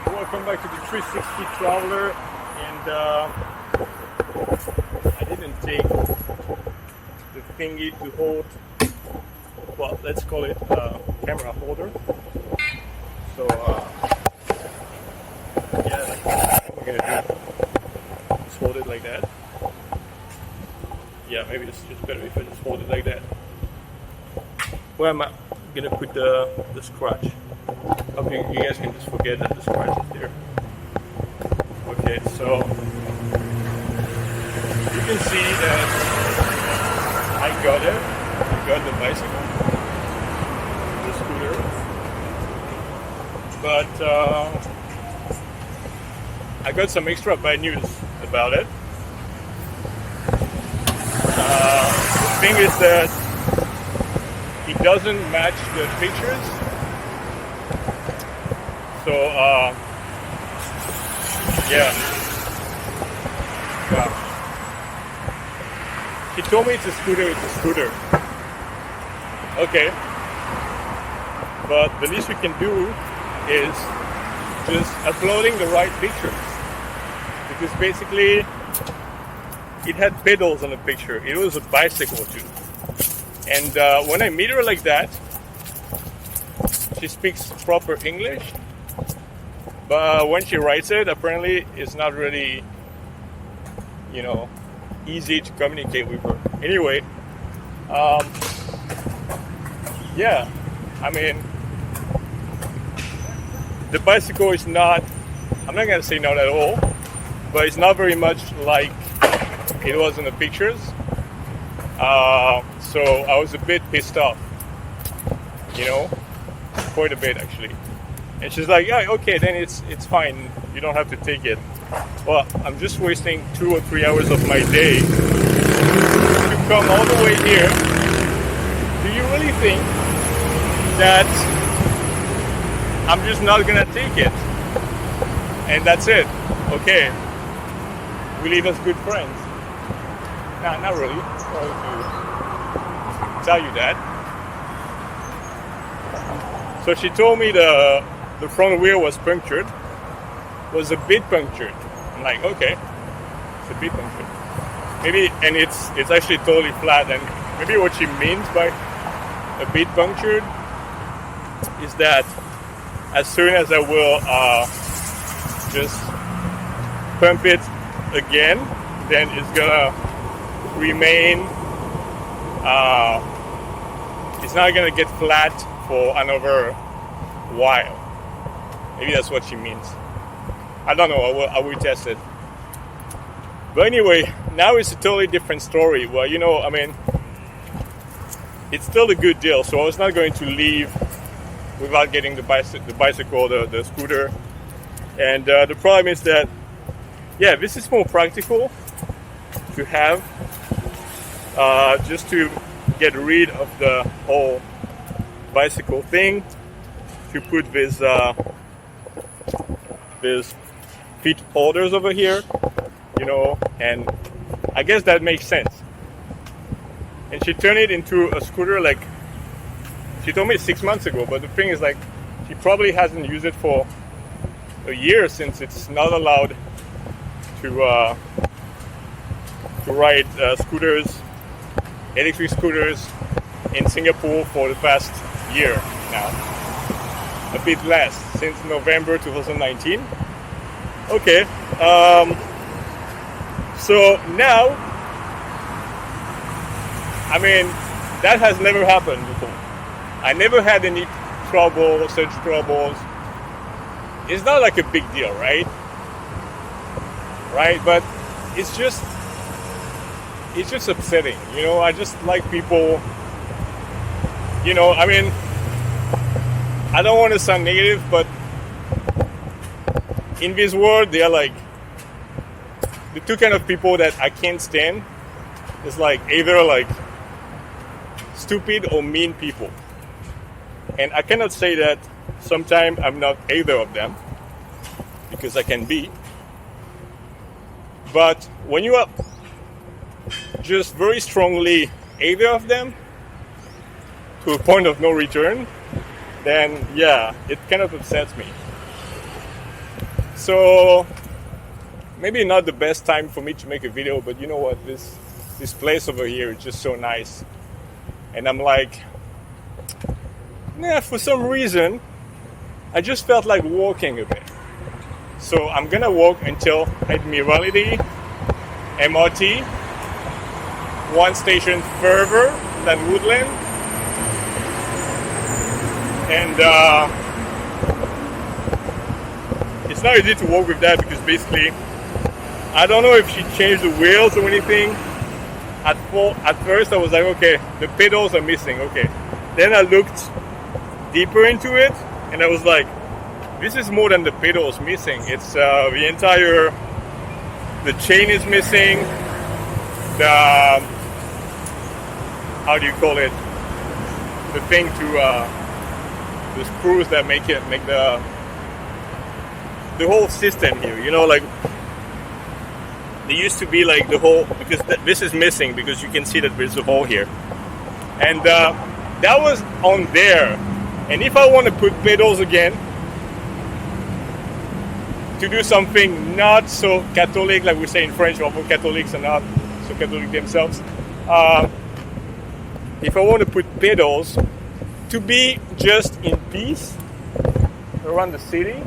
Welcome back to the 360 Traveler, and I didn't take the thingy to hold, well, let's call it a camera holder. So yeah, like what we're gonna do, just hold it like that. Yeah, maybe it's just better if I just hold it like that. Where am I gonna put the scratch? Okay, you guys can just forget that the scratch is there. Okay, so you can see that I got it. I got the bicycle, the scooter, but I got some extra bad news about it. The thing is that it doesn't match the pictures. So, yeah. She told me it's a scooter. Okay. But the least we can do is just uploading the right pictures. Because basically, it had pedals on the picture. It was a bicycle too. And when I meet her like that, she speaks proper English. But when she writes it, apparently it's not really, easy to communicate with her. Anyway, yeah, I mean, the bicycle is not, I'm not going to say not at all, but it's not very much like it was in the pictures. So I was a bit pissed off, quite a bit actually. And she's like, yeah, okay, then it's fine. You don't have to take it. Well, I'm just wasting 2 or 3 hours of my day to come all the way here. Do you really think that I'm just not gonna take it? And that's it. Okay. We live as good friends. Nah, not really. Sorry to tell you that. So she told me the front wheel was punctured, was a bit punctured. I'm like, okay, it's a bit punctured. Maybe, and it's actually totally flat. And maybe what she means by a bit punctured is that as soon as I will just pump it again, then it's gonna remain. It's not gonna get flat for another while. Maybe that's what she means. I don't know. I will test it. But anyway, now it's a totally different story. Well, I mean, it's still a good deal. So I was not going to leave without getting the bicycle, the scooter. And the problem is that, yeah, this is more practical to have, just to get rid of the whole bicycle thing, to put this feet holders over here, and I guess that makes sense. And she turned it into a scooter, like she told me 6 months ago, but the thing is, like, she probably hasn't used it for a year, since it's not allowed to ride scooters, electric scooters in Singapore for the past year now. A bit less, since November 2019. Okay, so now, I mean, that has never happened before. I never had any such troubles. It's not like a big deal, right? Right, but it's just upsetting, I just like people, I mean, I don't want to sound negative, but in this world, they are like the two kind of people that I can't stand. It's like either like stupid or mean people. And I cannot say that sometimes I'm not either of them, because I can be. But when you are just very strongly either of them to a point of no return, then yeah, it kind of upsets me. So maybe not the best time for me to make a video, but you know what, this place over here is just so nice. And I'm like, yeah, for some reason I just felt like walking a bit. So I'm gonna walk until Admirality MRT, one station further than Woodland. And it's not easy to walk with that because basically I don't know if she changed the wheels or anything. At first I was like, okay, the pedals are missing, okay. Then I looked deeper into it and I was like, this is more than the pedals missing. It's the entire, the chain is missing, the, how do you call it, the thing to, the screws that make the whole system here, you know, like there used to be like the whole, because this is missing because you can see that there's a hole here, and that was on there. And if I want to put pedals again to do something not so Catholic, like we say in French, although Catholics are not so Catholic themselves, if I want to put pedals to be just in peace around the city,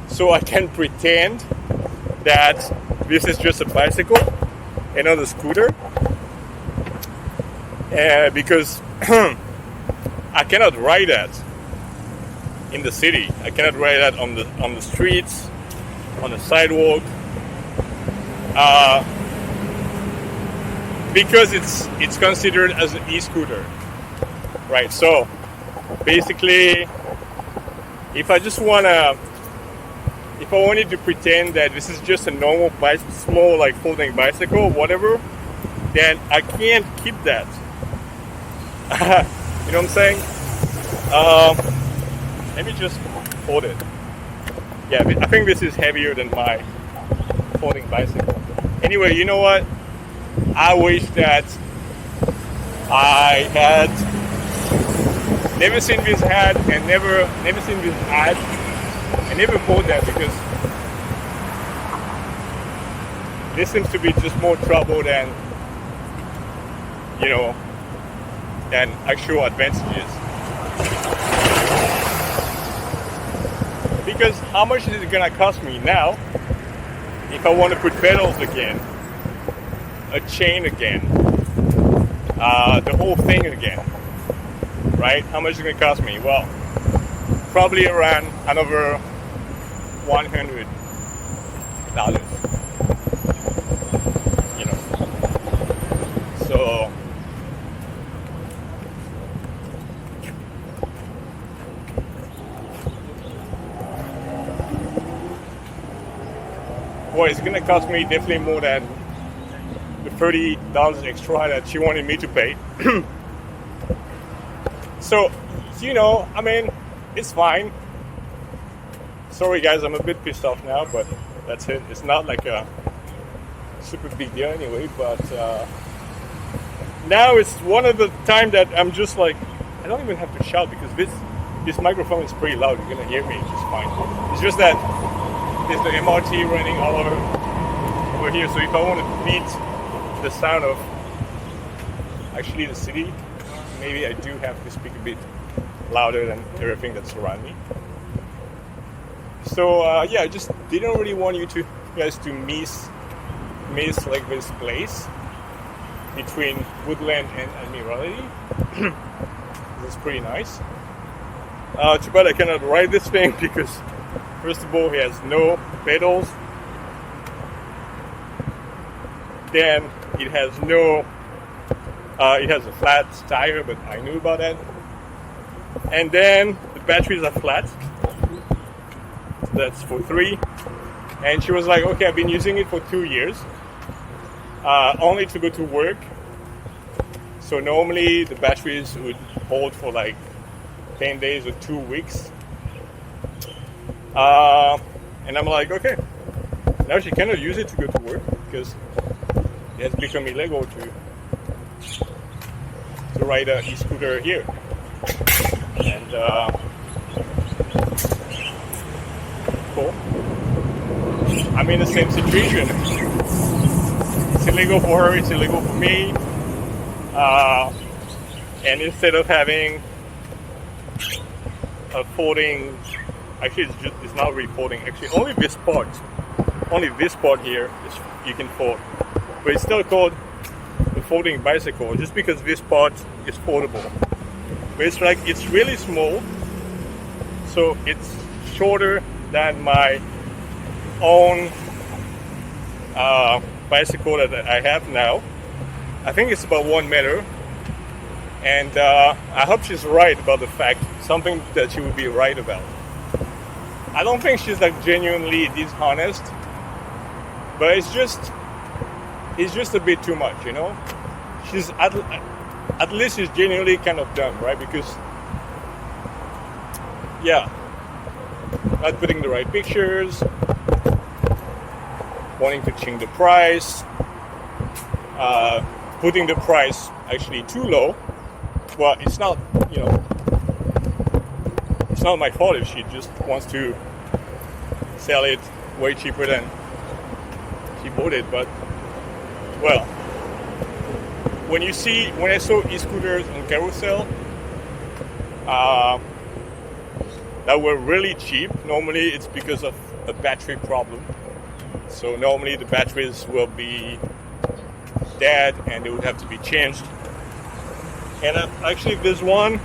so I can pretend that this is just a bicycle and not a scooter, because I cannot ride that in the city. I cannot ride that on the streets, on the sidewalk, because it's considered as an e-scooter, right? So basically, if I wanted to pretend that this is just a normal small like folding bicycle, whatever, then I can't keep that. You know what I'm saying? Let me just hold it. Yeah, I think this is heavier than my folding bicycle. Anyway, you know what? I wish that I had never seen this ad and never seen this ad. I never bought that because this seems to be just more trouble than, you know, than actual advantages. Because how much is it gonna cost me now if I want to put pedals again, a chain again, the whole thing again, right? How much is it gonna cost me? Well, probably around another $100, you know. So boy, it's gonna cost me definitely more than the $30 extra that she wanted me to pay. So, you know, I mean, it's fine. Sorry guys, I'm a bit pissed off now, but that's it. It's not like a super big deal anyway, but now it's one of the time that I'm just like, I don't even have to shout because this microphone is pretty loud. You're gonna hear me just fine. It's just that there's the MRT running all over here, so if I want to beat the sound of actually the city, maybe I do have to speak a bit louder than everything that's around me. So yeah, I just didn't really want you guys to miss like this place between Woodland and Admiralty. It's pretty nice. Too bad I cannot ride this thing because first of all, it has no pedals. Then it has it has a flat tire, but I knew about that. And then the batteries are flat. That's for 3. And she was like, okay, I've been using it for 2 years, only to go to work. So normally the batteries would hold for like 10 days or 2 weeks. And I'm like, okay, now she cannot use it to go to work because it has become illegal to ride an e-scooter here. And cool. in the same situation. It's illegal for her, it's illegal for me. And instead of having a folding, actually it's not really folding, actually only this part here is, you can fold. But it's still called a folding bicycle just because this part is foldable. But it's like, it's really small, so it's shorter than my own bicycle that I have now. I think it's about 1 meter, and I hope she's right about the fact, something that she would be right about. I don't think she's like genuinely dishonest, but it's just a bit too much, you know. She's at least she's genuinely kind of dumb, right? Because yeah, not putting the right pictures, wanting to change the price, putting the price actually too low. Well, it's not, you know, it's not my fault if she just wants to sell it way cheaper than she bought it. But well, when I saw e-scooters on carousel that were really cheap, normally it's because of a battery problem. So normally the batteries will be dead and they would have to be changed. And actually there's one,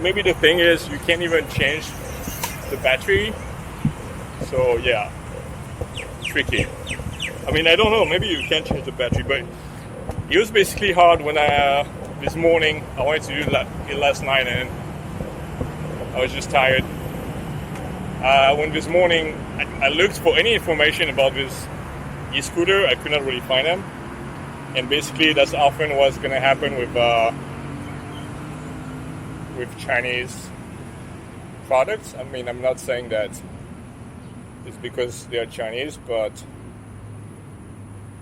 maybe the thing is you can't even change the battery. So yeah, tricky. I mean, I don't know, maybe you can change the battery, but it was basically hard when this morning, I wanted to do it last night and I was just tired. When this morning I looked for any information about this e-scooter, I could not really find them. And basically that's often what's going to happen with Chinese products. I mean, I'm not saying that it's because they are Chinese, but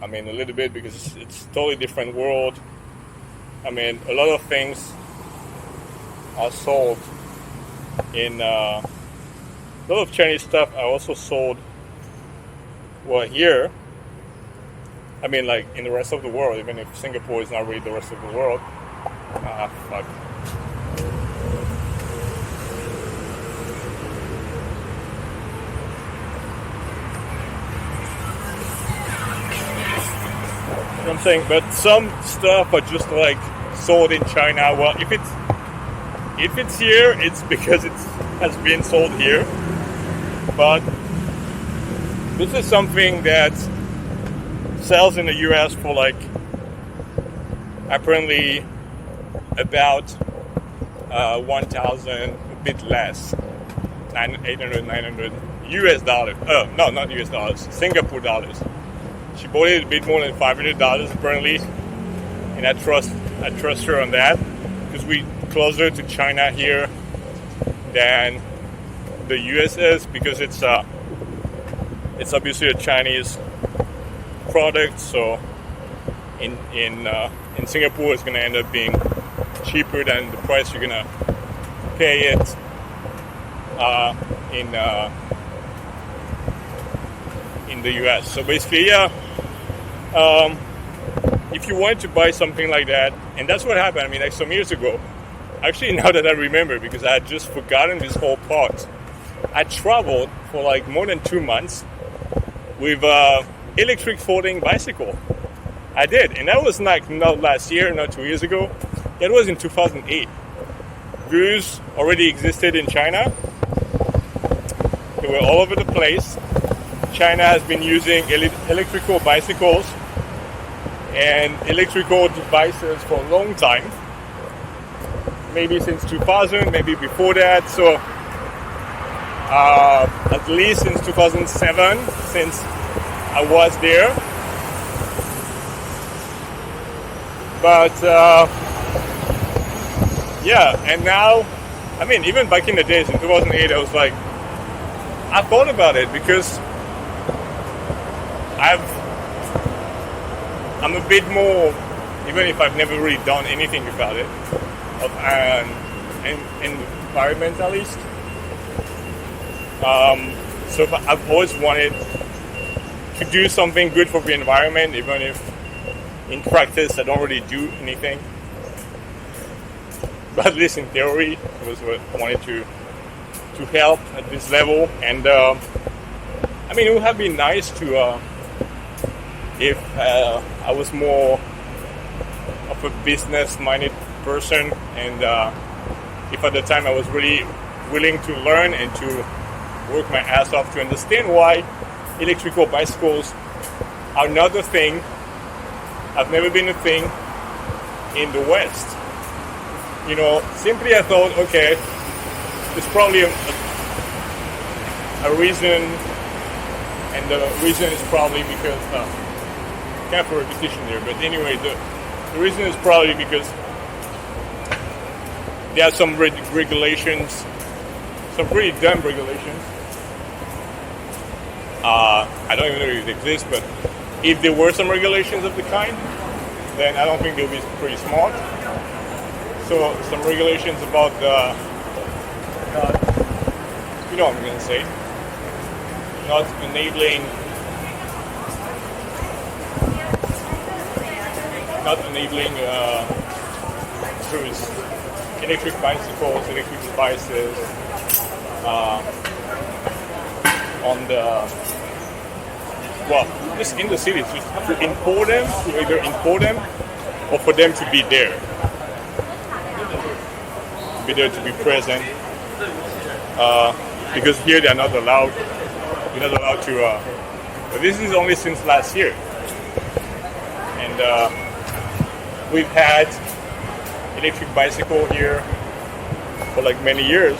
I mean a little bit because it's a totally different world. I mean, a lot of things are sold in a lot of Chinese stuff are also sold here. I mean, like in the rest of the world, even if Singapore is not really the rest of the world. Fuck. You know what I'm saying? But some stuff are just like sold in China. Well, if it's here, it's because it has been sold here. But this is something that sells in the US for like apparently about 1,000, a bit less, 800, 900 US dollars. No, not US dollars, Singapore dollars. She bought it a bit more than $500 apparently, and I trust her on that because we closer to China here than the US is, because it's obviously a Chinese product. So in Singapore it's going to end up being cheaper than the price you're going to pay it in the US. So basically, yeah, if you want to buy something like that, and that's what happened. I mean, like some years ago, actually, now that I remember, because I had just forgotten this whole part, I traveled for like more than 2 months with electric folding bicycle. I did, and that was like not last year, not 2 years ago. It was in 2008. Those already existed in China. They were all over the place. China has been using electrical bicycles and electrical devices for a long time. Maybe since 2000, maybe before that. So at least since 2007, since I was there. But yeah, and now, I mean, even back in the days in 2008, I was like, I thought about it because I'm a bit more, even if I've never really done anything about it, of an environmentalist. So I've always wanted to do something good for the environment, even if in practice I don't really do anything. But at least in theory, it was what I wanted to help at this level. And I mean, it would have been nice to if I was more of a business-minded person, and if at the time I was really willing to learn and to work my ass off to understand why electrical bicycles are not a thing, have never been a thing in the West. You know, simply I thought, okay, there's probably a reason, and the reason is probably because, kind of a repetition there, but anyway, the reason is probably because there are some regulations, some pretty dumb regulations. I don't even know if it exists, but if there were some regulations of the kind, then I don't think they'll be pretty smart. So some regulations about you know what I'm gonna say, not enabling cruise electric bicycles, electric devices on the, well, just in the cities. You have to import them, to either import them or for them to be there. To be present, because here they're not allowed. You're not allowed to. But this is only since last year, and we've had electric bicycle here for like many years.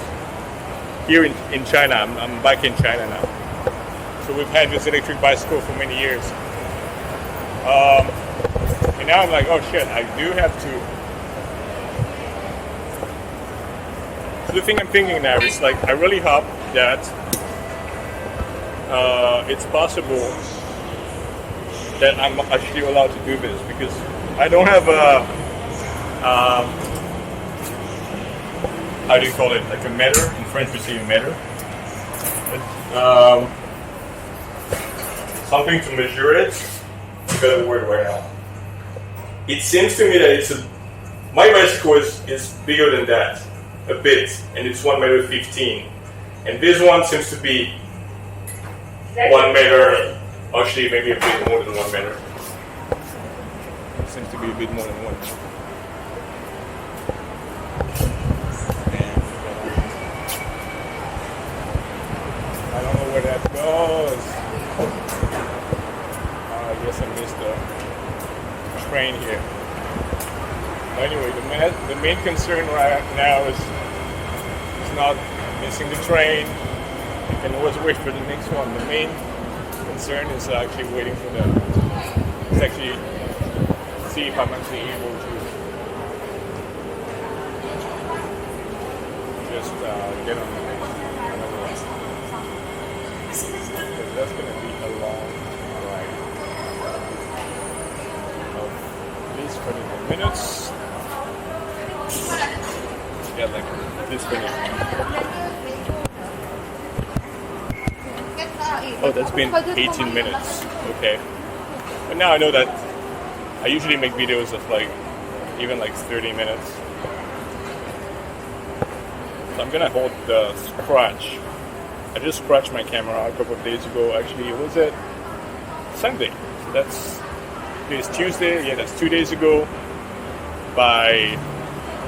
Here in China, I'm back in China now. So we've had this electric bicycle for many years, and now I'm like, oh shit, I do have to. So the thing I'm thinking now is like, I really hope that it's possible that I'm actually allowed to do this, because I don't have a, how do you call it, like a meter? In French we say a meter. Something to measure it. I've got a word right now. It seems to me that my bicycle is bigger than that. A bit, and it's 1.15 m, and this one seems to be 1 meter, actually maybe a bit more than 1 meter. It seems to be a bit more than 1 meter. And I don't know where that goes. I guess I missed the train here. Anyway, the main concern right now is not missing the train. You can always wait for the next one. The main concern is actually waiting for it's actually see if I'm actually able to just get on the next one. Because that's going to be a long ride of at least 20 more minutes. Yeah, like this minute. Oh, that's been 18 minutes. Okay. But now I know that I usually make videos of like even like 30 minutes. So I'm gonna hold the scratch. I just scratched my camera a couple of days ago. Actually, was it Sunday? So that's today's Tuesday. Yeah, that's 2 days ago by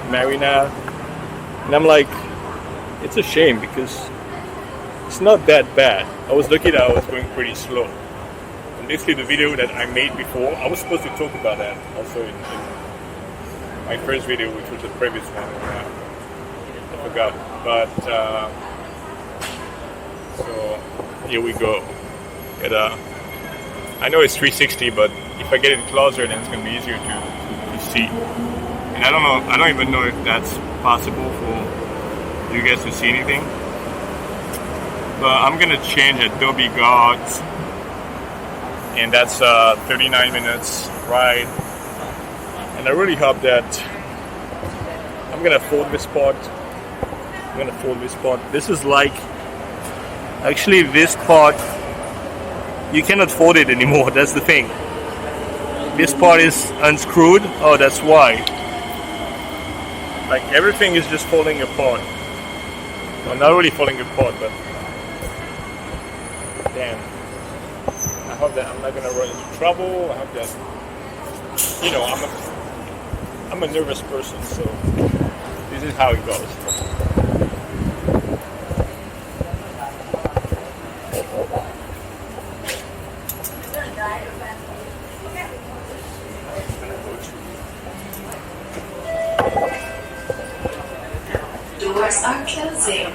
Marina. And I'm like, it's a shame because it's not that bad. I was lucky that I was going pretty slow. And basically the video that I made before, I was supposed to talk about that also in my first video, which was the previous one. I forgot. But, so here we go. I know it's 360, but if I get it closer, then it's going to be easier to see. And I don't even know if that's possible for you guys to see anything. But I'm gonna change Adobe Gods, and that's 39 minutes ride. And I really hope that I'm gonna fold this part. This is like, actually this part you cannot fold it anymore. That's the thing. This part is unscrewed. Oh, that's why. Like everything is just falling apart. Well, not really falling apart, but damn. I hope that I'm not gonna run into trouble. I hope that, you know, I'm a nervous person, so this is how it goes. Doors are closing.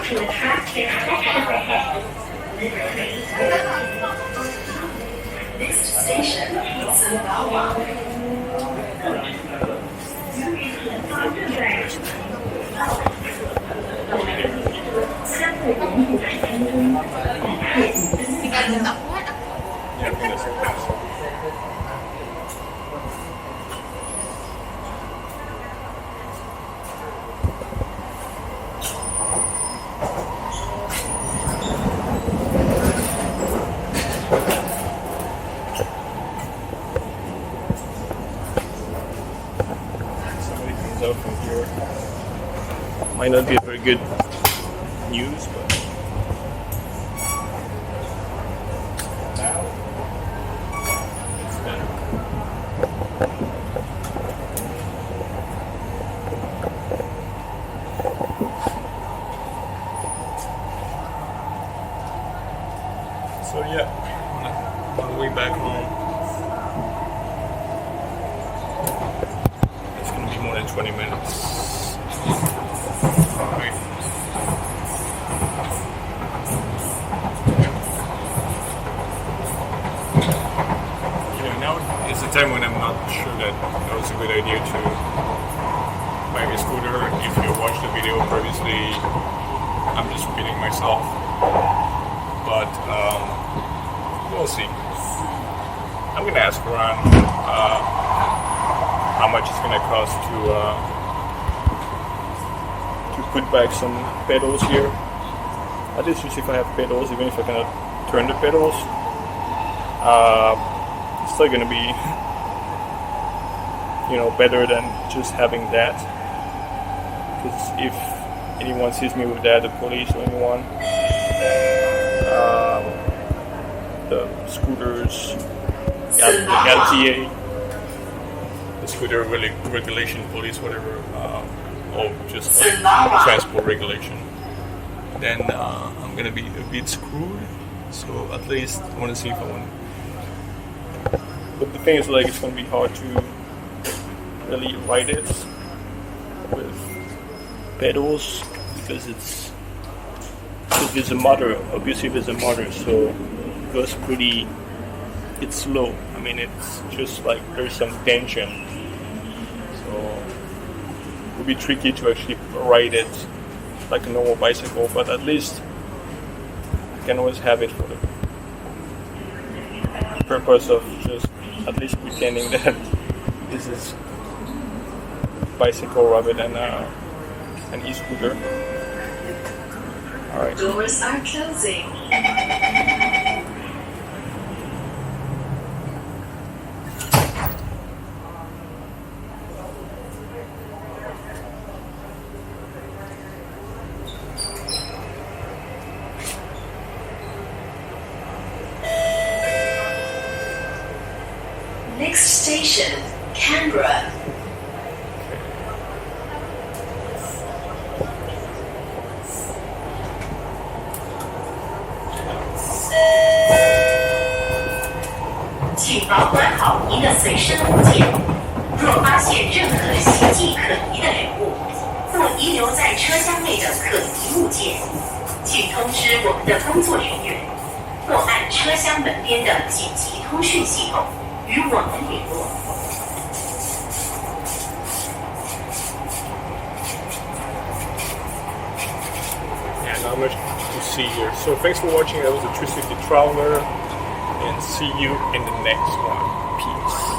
To attractive sections ahead. Next station, Sembawang. Somebody comes out from here. Might not be a very good news, but now it's better. So yeah, on the way back home, it's gonna be more than 20 minutes. Alright. You know, now is the time when I'm not sure that it was a good idea to buy a scooter. If you watched the video previously, I'm just repeating myself. But we'll see. I'm gonna ask around how much it's gonna cost to put back some pedals here. At least to see if I have pedals, even if I cannot turn the pedals. It's still gonna be, you know, better than just having that. Because if anyone sees me with that, the police or anyone, the scooters, LTA, the scooter regulation police, whatever, or just like transport regulation, then I'm gonna be a bit screwed. So at least I want to see if I want. But the thing is, like, it's gonna be hard to really ride it with pedals because there's a motor. Obviously, there's a motor, so it goes pretty. It's slow. I mean, it's just like there's some tension, so it would be tricky to actually ride it like a normal bicycle. But at least I can always have it for the purpose of just at least pretending that this is bicycle rather than an e-scooter. All right. Doors are closing. Next station, Canberra. 请保管好您的随身物件。若发现任何形迹可疑的人物，或遗留在车厢内的可疑物件，请通知我们的工作人员，或按车厢门边的紧急通讯系统与我们联络。 Not much to see here. So thanks for watching. That was the 360 Traveler, and see you in the next one. Peace.